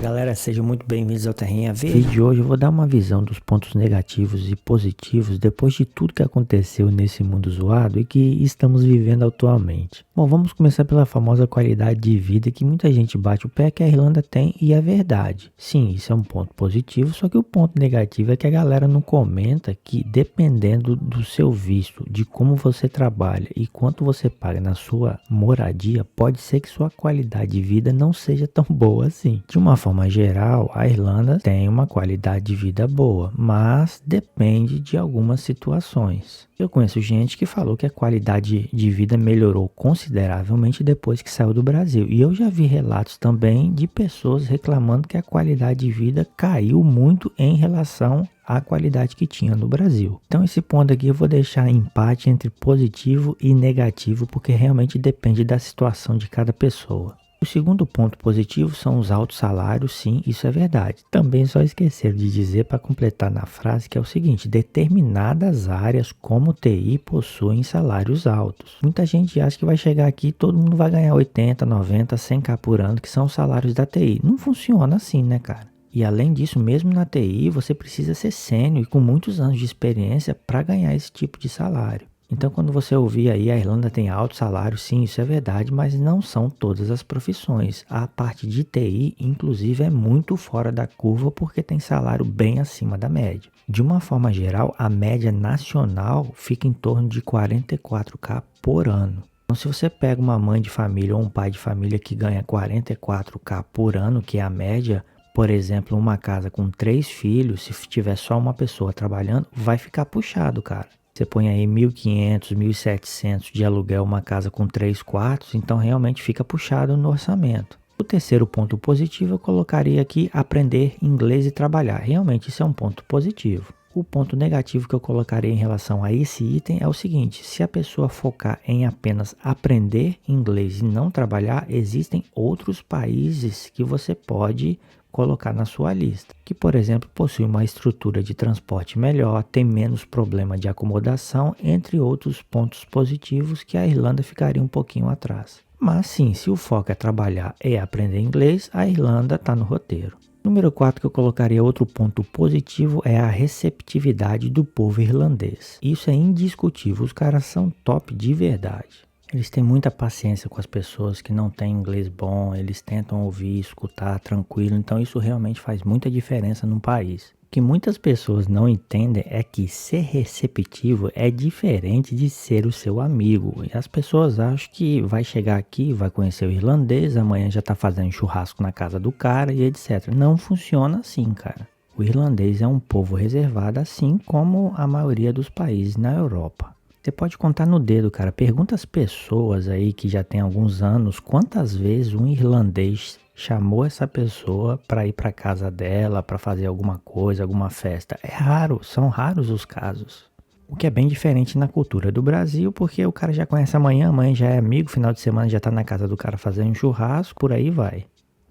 Galera, sejam muito bem-vindos ao Terrinha Verde. No vídeo de hoje eu vou dar uma visão dos pontos negativos e positivos depois de tudo que aconteceu nesse mundo zoado e que estamos vivendo atualmente. Bom, vamos começar pela famosa qualidade de vida que muita gente bate o pé que a Irlanda tem, e é verdade. Sim, isso é um ponto positivo, só que o ponto negativo é que a galera não comenta que, dependendo do seu visto, de como você trabalha e quanto você paga na sua moradia, pode ser que sua qualidade de vida não seja tão boa assim. De uma forma geral, a Irlanda tem uma qualidade de vida boa, mas depende de algumas situações. Eu conheço gente que falou que a qualidade de vida melhorou consideravelmente depois que saiu do Brasil. E eu já vi relatos também de pessoas reclamando que a qualidade de vida caiu muito em relação à qualidade que tinha no Brasil. Então esse ponto aqui eu vou deixar empate entre positivo e negativo, porque realmente depende da situação de cada pessoa. O segundo ponto positivo são os altos salários, sim, isso é verdade. Também só esqueceram de dizer para completar na frase que é o seguinte: determinadas áreas como TI possuem salários altos. Muita gente acha que vai chegar aqui e todo mundo vai ganhar 80, 90, 100k por ano, que são os salários da TI. Não funciona assim, né, cara? E além disso, mesmo na TI, você precisa ser sênior e com muitos anos de experiência para ganhar esse tipo de salário. Então, quando você ouvir aí a Irlanda tem alto salário, sim, isso é verdade, mas não são todas as profissões. A parte de TI, inclusive, é muito fora da curva porque tem salário bem acima da média. De uma forma geral, a média nacional fica em torno de 44k por ano. Então, se você pega uma mãe de família ou um pai de família que ganha 44k por ano, que é a média, por exemplo, uma casa com 3 filhos, se tiver só uma pessoa trabalhando, vai ficar puxado, cara. Você põe aí 1.500, 1.700 de aluguel, uma casa com 3 quartos, então realmente fica puxado no orçamento. O terceiro ponto positivo eu colocaria aqui aprender inglês e trabalhar. Realmente isso é um ponto positivo. O ponto negativo que eu colocaria em relação a esse item é o seguinte: se a pessoa focar em apenas aprender inglês e não trabalhar, existem outros países que você pode colocar na sua lista, que por exemplo possui uma estrutura de transporte melhor, tem menos problema de acomodação, entre outros pontos positivos que a Irlanda ficaria um pouquinho atrás. Mas sim, se o foco é trabalhar e aprender inglês, a Irlanda está no roteiro. Número 4 que eu colocaria outro ponto positivo é a receptividade do povo irlandês. Isso é indiscutível, os caras são top de verdade. Eles têm muita paciência com as pessoas que não têm inglês bom, eles tentam ouvir, escutar tranquilo, então isso realmente faz muita diferença num país. O que muitas pessoas não entendem é que ser receptivo é diferente de ser o seu amigo. E as pessoas acham que vai chegar aqui, vai conhecer o irlandês, amanhã já tá fazendo churrasco na casa do cara e etc. Não funciona assim, cara. O irlandês é um povo reservado, assim como a maioria dos países na Europa. Você pode contar no dedo, cara. Pergunta às pessoas aí que já tem alguns anos quantas vezes um irlandês chamou essa pessoa para ir para casa dela, para fazer alguma coisa, alguma festa. É raro, são raros os casos. O que é bem diferente na cultura do Brasil, porque o cara já conhece amanhã já é amigo, final de semana já tá na casa do cara fazendo um churrasco, por aí vai.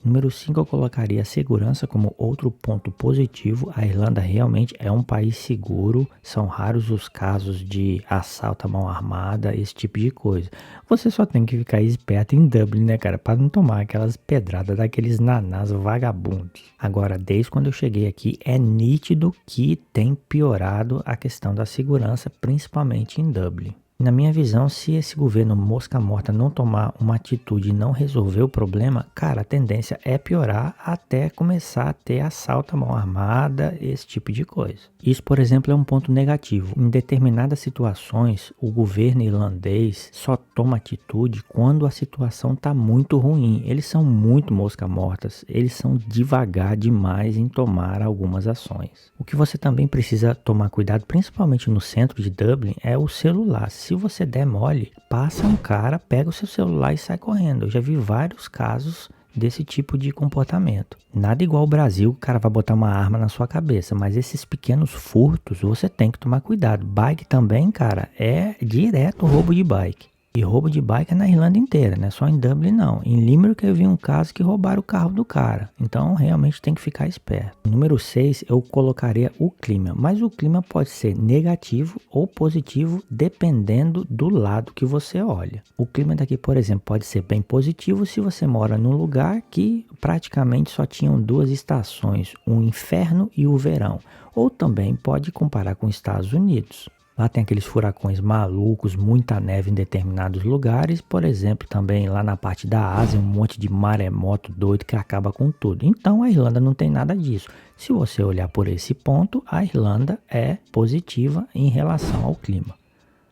Número 5 eu colocaria a segurança como outro ponto positivo. A Irlanda realmente é um país seguro, são raros os casos de assalto à mão armada, esse tipo de coisa. Você só tem que ficar esperto em Dublin, né, cara, para não tomar aquelas pedradas daqueles nanás vagabundos. Agora, desde quando eu cheguei aqui, é nítido que tem piorado a questão da segurança, principalmente em Dublin. Na minha visão, se esse governo mosca morta não tomar uma atitude e não resolver o problema, cara, a tendência é piorar até começar a ter assalto à mão armada, esse tipo de coisa. Isso, por exemplo, é um ponto negativo. Em determinadas situações, o governo irlandês só toma atitude quando a situação está muito ruim. Eles são muito mosca mortas, eles são devagar demais em tomar algumas ações. O que você também precisa tomar cuidado, principalmente no centro de Dublin, é o celular. Se você der mole, passa um cara, pega o seu celular e sai correndo. Eu já vi vários casos desse tipo de comportamento. Nada igual ao Brasil, o cara vai botar uma arma na sua cabeça, mas esses pequenos furtos você tem que tomar cuidado. Bike também, cara, é direto roubo de bike. E roubo de bike é na Irlanda inteira, não é só em Dublin não. Em Limerick eu vi um caso que roubaram o carro do cara. Então realmente tem que ficar esperto. Número 6 eu colocaria o clima. Mas o clima pode ser negativo ou positivo dependendo do lado que você olha. O clima daqui, por exemplo, pode ser bem positivo se você mora num lugar que praticamente só tinham 2 estações, o inverno e o verão. Ou também pode comparar com os Estados Unidos. Lá tem aqueles furacões malucos, muita neve em determinados lugares. Por exemplo, também lá na parte da Ásia, um monte de maremoto doido que acaba com tudo. Então a Irlanda não tem nada disso. Se você olhar por esse ponto, a Irlanda é positiva em relação ao clima.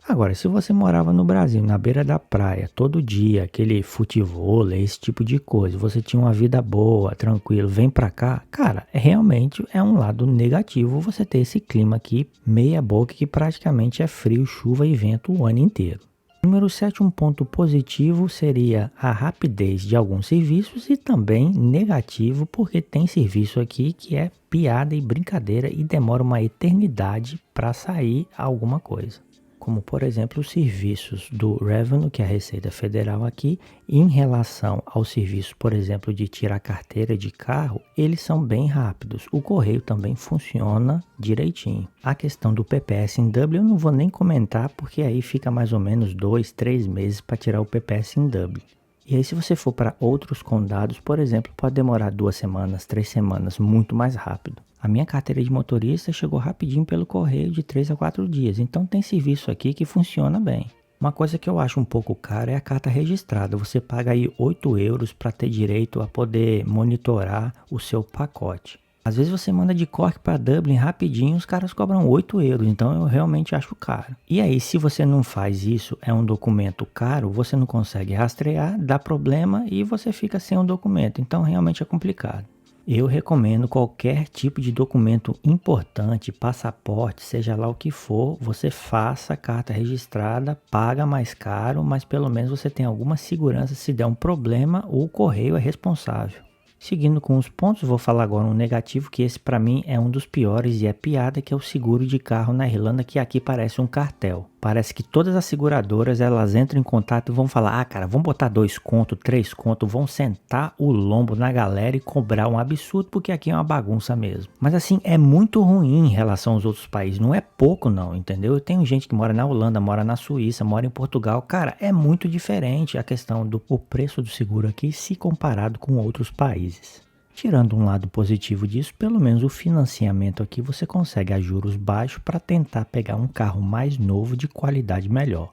Agora, se você morava no Brasil, na beira da praia, todo dia, aquele futevôlei, esse tipo de coisa, você tinha uma vida boa, tranquilo, vem pra cá, cara, realmente é um lado negativo você ter esse clima aqui, meia boca, que praticamente é frio, chuva e vento o ano inteiro. Número 7, um ponto positivo seria a rapidez de alguns serviços e também negativo porque tem serviço aqui que é piada e brincadeira e demora uma eternidade para sair alguma coisa. Como, por exemplo, os serviços do Revenue, que é a Receita Federal aqui, em relação ao serviço, por exemplo, de tirar carteira de carro, eles são bem rápidos. O correio também funciona direitinho. A questão do PPS em Dublin eu não vou nem comentar, porque aí fica mais ou menos 2, 3 meses para tirar o PPS em Dublin. E aí se você for para outros condados, por exemplo, pode demorar 2 semanas, 3 semanas, muito mais rápido. A minha carteira de motorista chegou rapidinho pelo correio de 3 a 4 dias, então tem serviço aqui que funciona bem. Uma coisa que eu acho um pouco cara é a carta registrada. Você paga aí 8 euros para ter direito a poder monitorar o seu pacote. Às vezes você manda de Cork para Dublin rapidinho, os caras cobram 8 euros, então eu realmente acho caro. E aí, se você não faz isso, é um documento caro, você não consegue rastrear, dá problema e você fica sem um documento, então realmente é complicado. Eu recomendo qualquer tipo de documento importante, passaporte, seja lá o que for, você faça carta registrada, paga mais caro, mas pelo menos você tem alguma segurança. Se der um problema, o correio é responsável. Seguindo com os pontos, vou falar agora um negativo, que esse para mim é um dos piores e é piada, que é o seguro de carro na Irlanda, que aqui parece um cartel. Parece que todas as seguradoras, elas entram em contato e vão falar, cara, vamos botar 2 conto, 3 conto, vão sentar o lombo na galera e cobrar um absurdo, porque aqui é uma bagunça mesmo. Mas assim, é muito ruim em relação aos outros países, não é pouco não, entendeu? Eu tenho gente que mora na Holanda, mora na Suíça, mora em Portugal, cara, é muito diferente a questão do preço do seguro aqui se comparado com outros países. Tirando um lado positivo disso, pelo menos o financiamento aqui você consegue a juros baixos para tentar pegar um carro mais novo de qualidade melhor.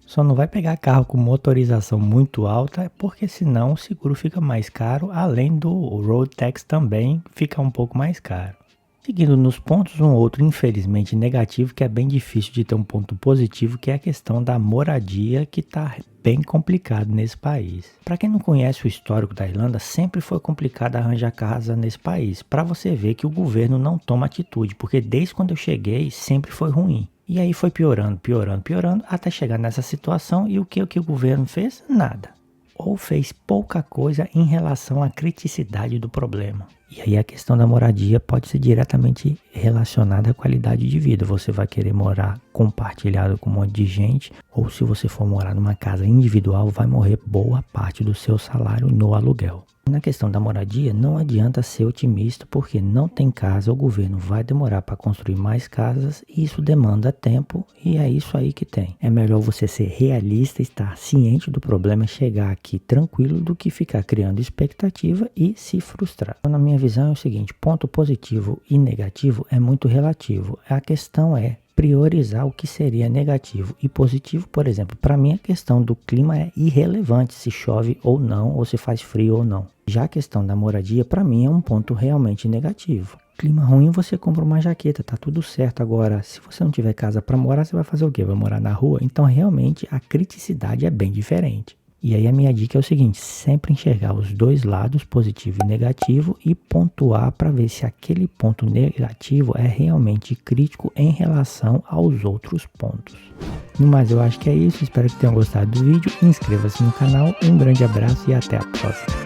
Só não vai pegar carro com motorização muito alta, porque senão o seguro fica mais caro, além do road tax também fica um pouco mais caro. Seguindo nos pontos, um outro infelizmente negativo, que é bem difícil de ter um ponto positivo, que é a questão da moradia, que está bem complicado nesse país. Para quem não conhece o histórico da Irlanda, sempre foi complicado arranjar casa nesse país, para você ver que o governo não toma atitude, porque desde quando eu cheguei sempre foi ruim. E aí foi piorando, até chegar nessa situação. E o que o governo fez? Nada. Ou fez pouca coisa em relação à criticidade do problema. E aí a questão da moradia pode ser diretamente relacionada à qualidade de vida. Você vai querer morar compartilhado com um monte de gente, ou se você for morar numa casa individual, vai morrer boa parte do seu salário no aluguel. Na questão da moradia, não adianta ser otimista, porque não tem casa, o governo vai demorar para construir mais casas, e isso demanda tempo, e é isso aí que tem. É melhor você ser realista, estar ciente do problema, chegar aqui tranquilo, do que ficar criando expectativa e se frustrar. Na minha visão é o seguinte, ponto positivo e negativo é muito relativo. A questão é priorizar o que seria negativo e positivo. Por exemplo, para mim a questão do clima é irrelevante, se chove ou não, ou se faz frio ou não. Já a questão da moradia, para mim, é um ponto realmente negativo. Clima ruim, você compra uma jaqueta, tá tudo certo. Agora, se você não tiver casa para morar, você vai fazer o quê? Vai morar na rua? Então, realmente, a criticidade é bem diferente. E aí a minha dica é o seguinte, sempre enxergar os dois lados, positivo e negativo, e pontuar para ver se aquele ponto negativo é realmente crítico em relação aos outros pontos. No mais, eu acho que é isso, espero que tenham gostado do vídeo, inscreva-se no canal, um grande abraço e até a próxima.